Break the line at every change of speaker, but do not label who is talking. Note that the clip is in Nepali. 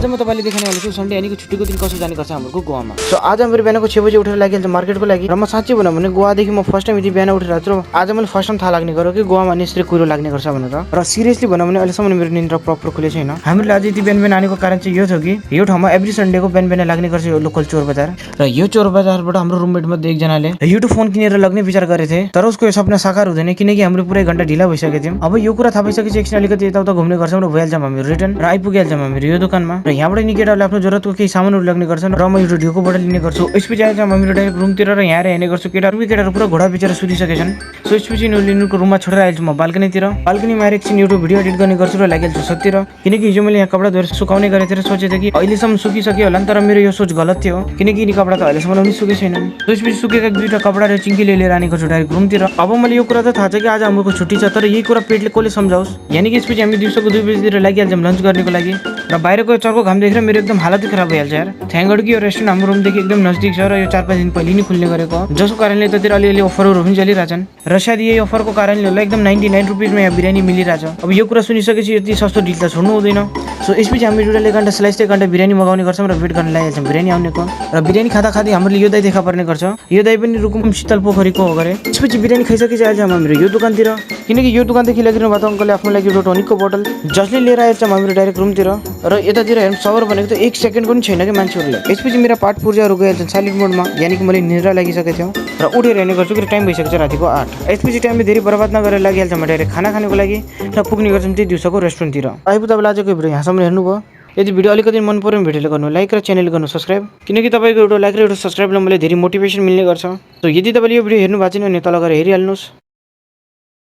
आज म तपाईँले देखाउनेवाला छु सन्डे यानी छुट्टीको दिन कसो जाने गर्छ हाम्रो गोवामा। सो आज मेरो बिहानको 6 बजे उठेर लागिहाल्छ मार्केटको लागि र म साँच्चै भनौँ भने गोवादेखि म फर्स्ट टाइम यदि बिहान उठेर छु आज मैले फर्स्ट टाइम थाहा लाग्ने गर्यो कि गोवामा यसरी कुरो लाग्ने गर्छ भनेर। र सिरियसली भनौँ भने अहिलेसम्म मेरो निन्द्रा प्रपर खुलेको छैन। हामीले आज यति बिहान बिहान आनेको कारण चाहिँ यो छ कि यो ठाउँमा एभ्री सन्डेको बिहान बिहान लाग्ने गर्छ यो लोकल चोर बजार। र यो चोर बजारबाट हाम्रो रुममेट मध्ये एकजनाले युट्युब फोन किनेर लग्ने विचार गरेथे, तर उसको यो सपना साकार हुँदैन किनकि हाम्रो पुरै घण्टा ढिला भइसकेको थियौँ। अब यो कुरा थाहा भइसकेपछि एकछिन अलिकति यताउता घुम्ने गर्छौँ र भइहाल्छौँ हामी रिटर्न र आइपुगिहाल्छौँ हाम्रो यो दोकानमा। र यहाँबाट नि केटाहरूले आफ्नो जरुरतको केही सामानहरू लाग्ने गर्छन् र म यो ढियोकोबाट लिने गर्छु। यसपछि आएछ हाम्रो डाइरेक्ट रुमतिर र यहाँ हेर्ने गर्छु केटाहरू पुरा घोडा बेचेर सुतिसकेछन्। सो यसपछि लिनुको रुममा छोडेर आइहाल्छु म बाल्कनीतिर। बाल्कनीमा आएर एकछिन युट्युब भिडियो एडिट गर्ने गर्छु र लागिहाल्छु सत्तिर, किनकि हिजो मैले यहाँ कपडा धोएर सुकाउने गरेको थिएँ र सोचेको थिएँ कि अहिलेसम्म सुकिसक्यो होला नि, तर मेरो यो सोच गलत थियो किनकि यिनी कपडा त अहिलेसम्म पनि सुकेको छैनन्। त्यसपछि सुकेका दुईटा कपडा र चिङ्कीले लिएर आने गर्छु डाइरेक्ट रुमतिर। अब मैले यो कुरा त थाहा छ कि आज हाम्रो छुट्टी छ, तर यही कुरा पेटले कसले सम्झाओस्। यानी कि यसपछि हामी दिउँसोको 2 बजीतिर लागिहाल्छौँ लन्च गर्नको लागि। र बाहिरको चर्को घाम देखेर मेरो एकदम हालत खराब भइहाल्छ यार। थ्याङ्क गड कि यो रेस्टुरेन्ट हाम्रो रुमदेखि एकदम नजिक छ र यो 4-5 दिन पहिले नै खुल्ने गरेको, जसको कारणले यतातिर अलिअलि अफरहरू पनि चलिरहेछन् र सायद यही अफरको कारणले होला एकदम 99 रुपिसमा यहाँ बिरयानी मिलिरहेछ। अब यो कुरा सुनिसकेपछि यति सस्तो डिल त छोड्नु हुँदैन। सो यसपछि हामी एउटा घन्टा स्लाइस एक घन्टा बिरयानी मगाउने गर्छौँ र वेट गर्न लागिहाल्छौँ बिरयानी आउनेको। र बिरयानी खाँदा हामीले यो दाई देखा पर्ने गर्छ। यो दाई पनि रुकुम शीतल पोखरीको हो गरे। त्यसपछि बिरयानी खाइसकेपछि आएछ हाम्रो यो दोकानतिर, किनकि यो दोकानदेखि ल्याइदिनु भएको अङ्कलले आफ्नो लागि एउटा टनिकको बोतल जसले लिएर आएछ हाम्रो डाइरेक्ट रुमतिर। र यतातिर हेर्नु सबर भनेको त 1 सेकेन्ड पनि छैन कि मान्छेहरूले। यसपछि मेरा पाठ पूर्जाहरू गइहाल्छन् साइलेन्ट मोडमा, यानी कि मैले निद्रा लागिसकेको थियो र उठेर हेर्ने गर्छु कि टाइम भइसकेको छ रातिको 8। यसपछि टाइमले धेरै बर्बाद नगरेर लागिहाल्छ म डाइरेक्ट खाना खानको लागि र पुग्ने गर्छौँ त्यही दिउँसोको रेस्टुरेन्टतिर। आइपुग्दा तपाईँले आजको भिडियो यहाँसम्म हेर्नुभयो। यदि भिडियो अलिकति मन पर्यो भने भिडियोले गर्नु लाइक र च्यानल गर्नु सब्सक्राइब, किनकि तपाईँको एउटा लाइक र एउटा सब्सक्राइबले मलाई धेरै मोटिभेसन मिल्ने गर्छ। सो यदि तपाईँले यो भिडियो हेर्नु भएको छैन भने तल गएर हेरिहाल्नुहोस्।